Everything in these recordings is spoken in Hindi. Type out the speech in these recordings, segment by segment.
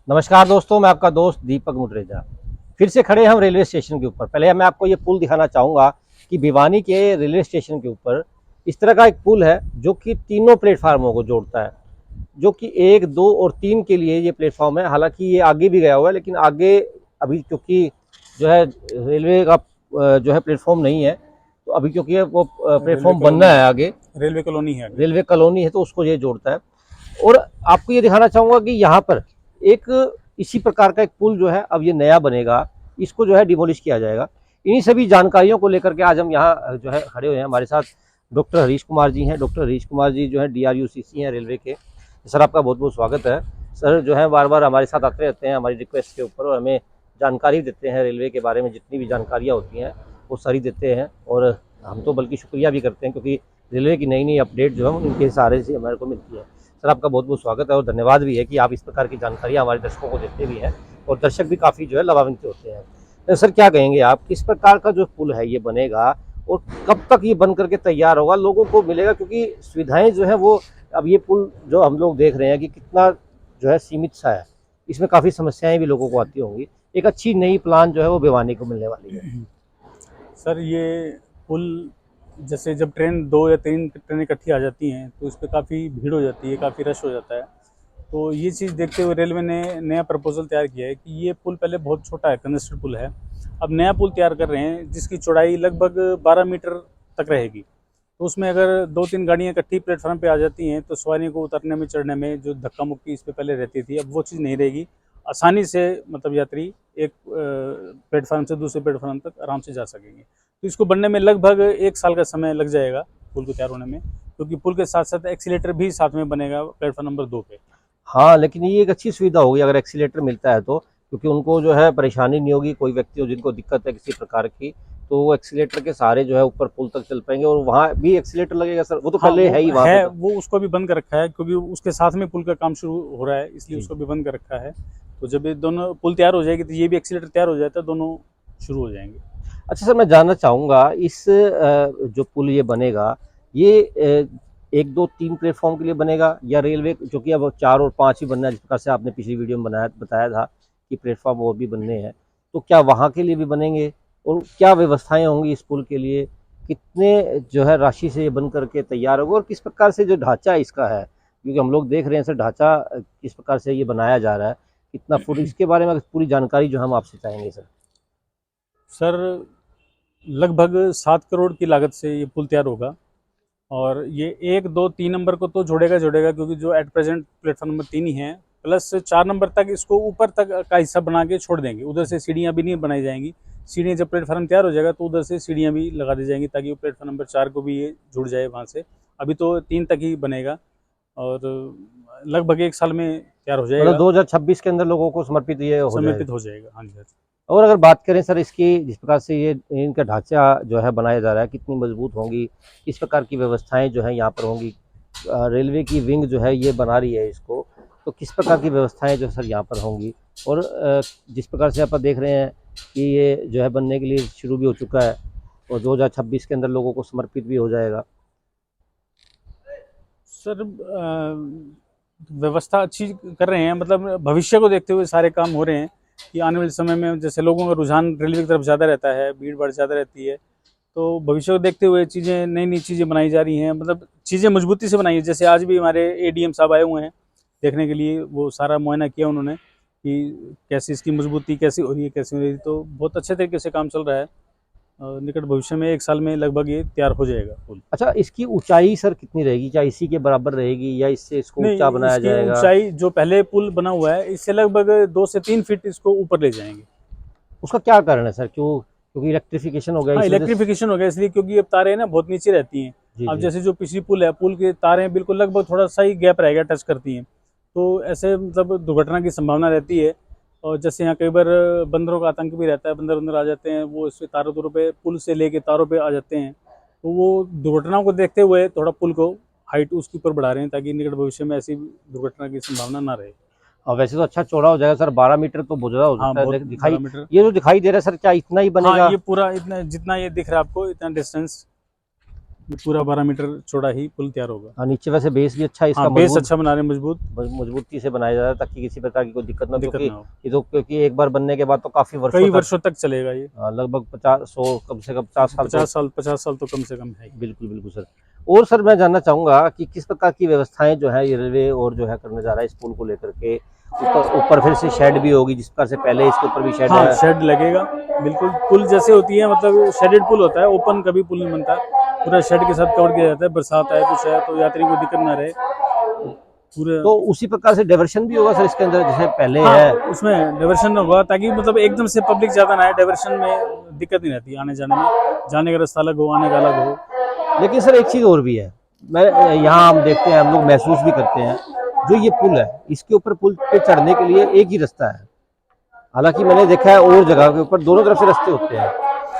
नमस्कार दोस्तों, मैं आपका दोस्त दीपक मुटरेजा। फिर से खड़े हैं हम रेलवे स्टेशन के ऊपर। पहले मैं आपको ये पुल दिखाना चाहूँगा कि भिवानी के रेलवे स्टेशन के ऊपर इस तरह का एक पुल है जो कि तीनों प्लेटफार्मों को जोड़ता है, जो कि 1, 2 और 3 के लिए ये प्लेटफॉर्म है। हालांकि ये आगे भी गया हुआ है, लेकिन आगे अभी क्योंकि जो है रेलवे का जो है प्लेटफॉर्म नहीं है, तो अभी क्योंकि वो प्लेटफॉर्म बनना है आगे, रेलवे कॉलोनी है। रेलवे कॉलोनी है, तो उसको ये जोड़ता है। और आपको ये दिखाना चाहूँगा कि यहाँ पर एक इसी प्रकार का एक पुल जो है अब ये नया बनेगा, इसको जो है डिमोलिश किया जाएगा। इन्हीं सभी जानकारियों को लेकर के आज हम यहाँ जो है खड़े हुए हैं। हमारे साथ डॉक्टर हरीश कुमार जी हैं। डॉक्टर हरीश कुमार जी जो है DRUCC हैं रेलवे के। सर, आपका बहुत बहुत स्वागत है। सर जो है बार बार हमारे साथ आते रहते हैं हमारी रिक्वेस्ट के ऊपर, और हमें जानकारी देते हैं रेलवे के बारे में। जितनी भी जानकारियाँ होती हैं वो सारी देते हैं, और हम तो बल्कि शुक्रिया भी करते हैं, क्योंकि रेलवे की नई नई अपडेट जो है उनके सहारे से हमारे को मिलती है। सर, आपका बहुत बहुत स्वागत है और धन्यवाद भी है कि आप इस प्रकार की जानकारी हमारे दर्शकों को देते भी हैं, और दर्शक भी काफ़ी जो है लाभान्वित होते हैं। तो सर, क्या कहेंगे आप, किस प्रकार का जो पुल है ये बनेगा और कब तक ये बन करके तैयार होगा, लोगों को मिलेगा? क्योंकि सुविधाएं जो है वो, अब ये पुल जो हम लोग देख रहे हैं कि कितना जो है सीमित सा है, इसमें काफ़ी समस्याएं भी लोगों को आती होंगी। एक अच्छी नई प्लान जो है वो भिवानी को मिलने वाली है। सर, ये पुल जैसे जब ट्रेन 2 या 3 ट्रेनें इकट्ठी आ जाती हैं तो इस पर काफ़ी भीड़ हो जाती है, काफ़ी रश हो जाता है। तो ये चीज़ देखते हुए रेलवे ने नया प्रपोजल तैयार किया है कि ये पुल पहले बहुत छोटा है, कंजेस्टेड पुल है। अब नया पुल तैयार कर रहे हैं जिसकी चौड़ाई लगभग 12 मीटर तक रहेगी। तो उसमें अगर 2-3 गाड़ियाँ इकट्ठी प्लेटफॉर्म पे आ जाती हैं तो सवारियों को उतरने में, चढ़ने में जो धक्का मुक्की इस पर पहले रहती थी, अब वो चीज़ नहीं रहेगी। आसानी से मतलब यात्री एक प्लेटफॉर्म से दूसरे प्लेटफॉर्म तक आराम से जा सकेंगे। तो इसको बनने में लगभग 1 साल का समय लग जाएगा पुल को तैयार होने में, क्योंकि पुल के साथ साथ एक्सीलेटर भी साथ में बनेगा प्लेटफॉर्म नंबर 2 पे। हाँ, लेकिन ये एक अच्छी सुविधा होगी अगर एक्सीलेटर मिलता है तो, क्योंकि उनको जो है परेशानी नहीं होगी। कोई व्यक्ति हो जिनको दिक्कत है किसी प्रकार की, तो वो एक्सीलेटर के सहारे जो है ऊपर पुल तक चल पाएंगे। और वहाँ भी एक्सीलेटर लगेगा सर? वो तो हाँ, पहले है ही वो वहाँ पे है, तो। वो उसको भी बंद कर रखा है क्योंकि उसके साथ में पुल का काम शुरू हो रहा है, इसलिए जी। उसको भी बंद कर रखा है। तो जब ये दोनों पुल तैयार हो जाएगी तो ये भी एक्सीलेटर तैयार हो जाता है, दोनों शुरू हो जाएंगे। अच्छा सर, मैं जानना चाहूँगा इस जो पुल ये बनेगा, ये 1, 2, 3 प्लेटफॉर्म के लिए बनेगा, या रेलवे जो कि अब 4 और 5 ही बनना है, जिस प्रकार से आपने पिछली वीडियो में बताया था कि प्लेटफॉर्म और भी बनने हैं, तो क्या वहाँ के लिए भी बनेंगे? और क्या व्यवस्थाएं होंगी इस पुल के लिए? कितने जो है राशि से ये बन करके तैयार होगा, और किस प्रकार से जो ढांचा इसका है, क्योंकि हम लोग देख रहे हैं सर ढांचा किस प्रकार से ये बनाया जा रहा है, कितना फुट, इसके बारे में पूरी जानकारी जो हम आपसे चाहेंगे सर। सर, लगभग 7 करोड़ की लागत से ये पुल तैयार होगा, और ये 1, 2, 3 नंबर को तो जोड़ेगा क्योंकि जो एट प्रेजेंट प्लेटफॉर्म नंबर 3 ही है, प्लस 4 नंबर तक इसको ऊपर तक का हिस्सा बना के छोड़ देंगे। उधर से सीढ़ियाँ भी नहीं बनाई जाएंगी। सीढ़ियाँ जब प्लेटफॉर्म तैयार हो जाएगा तो उधर से सीढ़ियाँ भी लगा दी जाएंगी ताकि वो प्लेटफॉर्म नंबर 4 को भी ये जुड़ जाए वहाँ से। अभी तो 3 तक ही बनेगा, और लगभग 1 साल में तैयार हो मतलब जाएगा, 2026 के अंदर लोगों को समर्पित ये हो समर्पित जाएगा। हो जाएगा। हाँ जी। और अगर बात करें सर इसकी, जिस प्रकार से ये इनका ढांचा जो है बनाया जा रहा है, कितनी मजबूत होंगी, किस प्रकार की व्यवस्थाएं जो है यहाँ पर होंगी? रेलवे की विंग जो है ये बना रही है इसको, तो किस प्रकार की व्यवस्थाएं जो सर यहाँ पर होंगी? और जिस प्रकार से आप देख रहे हैं कि ये जो है बनने के लिए शुरू भी हो चुका है, और 2026 के अंदर लोगों को समर्पित भी हो जाएगा। सर, व्यवस्था अच्छी कर रहे हैं, मतलब भविष्य को देखते हुए सारे काम हो रहे हैं कि आने वाले समय में जैसे लोगों का रुझान रेलवे की तरफ ज़्यादा रहता है, भीड़ भाड़ ज़्यादा रहती है, तो भविष्य को देखते हुए चीज़ें, नई नई चीज़ें बनाई जा रही हैं, मतलब चीज़ें मजबूती से बनाई है। जैसे आज भी हमारे ADM साहब आए हुए हैं देखने के लिए, वो सारा मुआयना किया उन्होंने कि कैसी इसकी मजबूती कैसी हो रही है, कैसी हो रही है। तो बहुत अच्छे तरीके से काम चल रहा है, और निकट भविष्य में 1 साल में लगभग ये तैयार हो जाएगा पुल। अच्छा, इसकी ऊंचाई सर कितनी रहेगी? क्या इसी के बराबर रहेगी, या इससे इसको ऊंचा नहीं, बनाया इसकी जाएगा? ऊंचाई जो पहले पुल बना हुआ है इससे लगभग 2 से 3 फीट इसको ऊपर ले जाएंगे। उसका क्या कारण है सर? क्यों? क्योंकि इलेक्ट्रिफिकेशन हो गया हाँ, इस वजह से? इलेक्ट्रिफिकेशन हो गया इसलिए क्योंकि अब तारें ना बहुत नीचे रहती हैं। जी अब जी। जैसे जो पिछली पुल है, पुल की तारें बिल्कुल लगभग थोड़ा सा ही गैप रहेगा, टच करती हैं, तो ऐसे मतलब दुर्घटना की संभावना रहती है। और जैसे यहाँ कई बार बंदरों का आतंक भी रहता है, बंदर वंदर आ जाते हैं, वो इससे तारों तुरों पे, पुल से लेके तारों पे आ जाते हैं। तो वो दुर्घटनाओं को देखते हुए थोड़ा पुल को हाइट उसके ऊपर बढ़ा रहे हैं ताकि निकट भविष्य में ऐसी दुर्घटना की संभावना ना रहे। और वैसे तो अच्छा चौड़ा हो जाएगा सर, 12 मीटर तो बहुत ज़्यादा हो हाँ, सकता है। बहुत दिखाई 12 मीटर। ये जो दिखाई दे रहा है सर, क्या इतना ही हाँ, बनेगा? ये पूरा इतना जितना ये दिख रहा है आपको, इतना डिस्टेंस पूरा 12 मीटर चौड़ा ही पुल तैयार होगा। हाँ, नीचे वैसे बेस भी अच्छा है इसका, हाँ, बेस मजबूत अच्छा बना रहे हैं, मजबूत, मजबूती से बनाया जा रहा है ताकि किसी प्रकार की कोई दिक्कत ना हो, दिक्कत क्योंकि ना हो। ये तो क्योंकि एक बार बनने के बाद तो काफी कई वर्षों तक, वर्षों तक चलेगा ये। लगभग 50 100 कम से कम 50 साल तो 50 साल तो कम से कम है। बिल्कुल बिल्कुल सर। और सर मैं जानना चाहूंगा कि किस प्रकार की व्यवस्थाएं जो है ये रेलवे और जो है करने जा रहा है इस पुल को लेकर के। ऊपर ऊपर फिर से शेड भी होगी जिस प्रकार से पहले इसके ऊपर भी शेड हाँ, है। शेड लगेगा, बिल्कुल पुल जैसे होती है, मतलब शेडेड पुल होता है, ओपन कभी पुल नहीं बनता, पूरा शेड के साथ कवर किया जाता है। बरसात है कुछ है तो यात्री को दिक्कत ना रहे पूरे। तो उसी प्रकार से डाइवर्शन भी होगा सर इसके अंदर जैसे पहले हाँ, है। उसमें डाइवर्शन होगा ताकि मतलब एकदम से पब्लिक ज़्यादा ना आए, डाइवर्शन में दिक्कत नहीं रहती आने जाने में, जाने का रास्ता अलग हो, आने का अलग हो। लेकिन सर एक चीज और भी है, मैं यहाँ हम देखते हैं, हम लोग महसूस भी करते हैं, जो ये पुल है इसके ऊपर पुल पे चढ़ने के लिए एक ही रास्ता है। हालांकि मैंने देखा है और जगह के ऊपर दोनों तरफ से रास्ते होते हैं।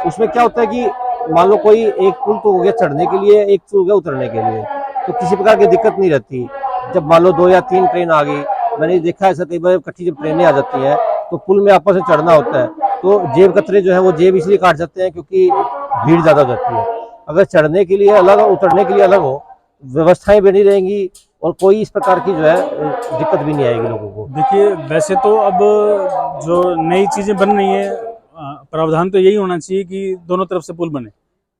उसमें क्या होता है कि मान लो कोई एक पुल तो हो गया चढ़ने के लिए, एक पुल हो गया उतरने के लिए, तो किसी प्रकार की दिक्कत नहीं रहती। जब मान लो 2 या 3 ट्रेन आ गई, मैंने देखा है ऐसा कई बार इकट्ठी जब ट्रेनें आ जाती हैं तो पुल में आपस में चढ़ना होता है, तो जेब कतरे जो है वो जेब इसलिए काट जाते हैं क्योंकि भीड़ ज्यादा हो जाती है। अगर चढ़ने के लिए अलग और उतरने के लिए अलग हो, व्यवस्थाएं बनी रहेंगी और कोई इस प्रकार की जो है दिक्कत भी नहीं आएगी लोगों को। देखिए, वैसे तो अब जो नई चीज़ें बन रही हैं, प्रावधान तो यही होना चाहिए कि दोनों तरफ से पुल बने,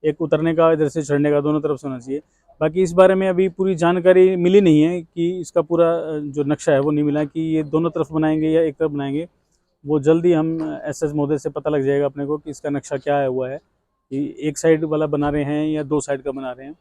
एक उतरने का इधर से चढ़ने का, दोनों तरफ से होना चाहिए। बाकी इस बारे में अभी पूरी जानकारी मिली नहीं है कि इसका पूरा जो नक्शा है वो नहीं मिला कि ये दोनों तरफ बनाएंगे या एक तरफ बनाएंगे। वो जल्दी हम एसएस महोदय से पता लग जाएगा अपने को कि इसका नक्शा क्या है हुआ है, कि एक साइड वाला बना रहे हैं या 2 साइड का बना रहे हैं।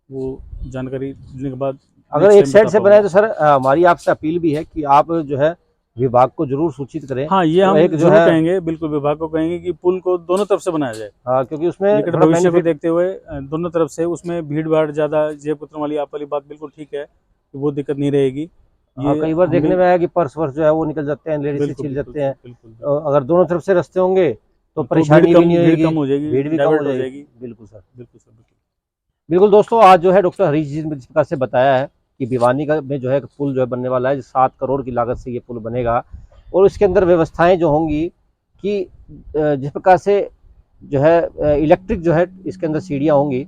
वो जानकारी लेने के बाद अगर एक साइड से बनाए तो सर हमारी आपसे अपील भी है कि आप जो है विभाग को जरूर सूचित करें। हाँ, ये तो हम एक जो जरूर है कहेंगे, बिल्कुल विभाग को कहेंगे कि पुल को दोनों तरफ से बनाया जाए। हाँ, क्योंकि उसमें निकट थोड़ा भविष्य को बेनिफिट। देखते हुए दोनों तरफ से, उसमें भीड़ भाड़ ज़्यादा, जयपुत्र वाली आप वाली बात बिल्कुल ठीक है कि वो दिक्कत नहीं रहेगी। हाँ, ये कई बार हम भी देखने में आया कि पर्स वर्स जो है वो निकल जाते हैं, लेडीज से बिल्कुल छिल बिल्कुल जाते हैं। बिल्कुल बिल्कुल। अगर दोनों तरफ से रास्ते होंगे तो तो भीड़ परेशानी भी कम, नहीं भीड़ होगी, कम हो जाएगी, भीड़ भी कम हो डाइवर्ट हो जाएगी। जाएगी। बिल्कुल सर। बिल्कुल सर, बिल्कुल। बिल्कुल दोस्तों, आज जो है डॉक्टर हरीश जी ने जिस प्रकार से बताया है कि भिवानी का में जो है पुल जो है बनने वाला है, 7 करोड़ की लागत से ये पुल बनेगा। और इसके अंदर व्यवस्थाएं जो होंगी कि जिस प्रकार से जो है इलेक्ट्रिक जो है इसके अंदर सीढ़ियाँ होंगी,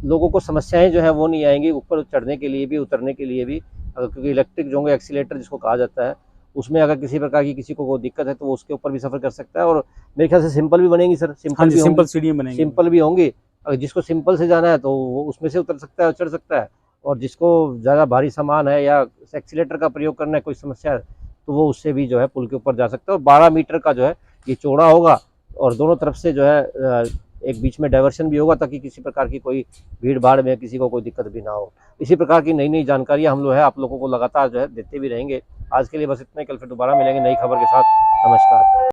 लोगों को समस्याएं जो है वो नहीं आएंगी ऊपर चढ़ने के लिए भी उतरने के लिए भी। अगर क्योंकि इलेक्ट्रिक जो होंगे एक्सीलेटर जिसको कहा जाता है, उसमें अगर किसी प्रकार की किसी को दिक्कत है तो वो उसके ऊपर भी सफ़र कर सकता है। और मेरे ख्याल से सिंपल भी बनेंगी सर, हाँ सिंपल जी, भी सिंपल होंगी, सीढ़ियाँ बनेंगी। सिंपल भी होंगी। अगर जिसको सिंपल से जाना है तो वो उसमें से उतर सकता है और चढ़ सकता है, और जिसको ज़्यादा भारी सामान है या एक्सीलेटर का प्रयोग करना है, कोई समस्या है, तो वो उससे भी जो है पुल के ऊपर जा सकता है। और 12 मीटर का जो है ये चौड़ा होगा और दोनों तरफ से जो है एक बीच में डाइवर्शन भी होगा ताकि किसी प्रकार की कोई भीड़ भाड़ में किसी को कोई दिक्कत भी ना हो। इसी प्रकार की नई नई जानकारियां हम लोग है आप लोगों को लगातार जो है देते भी रहेंगे। आज के लिए बस इतना ही, कल फिर दोबारा मिलेंगे नई खबर के साथ। नमस्कार।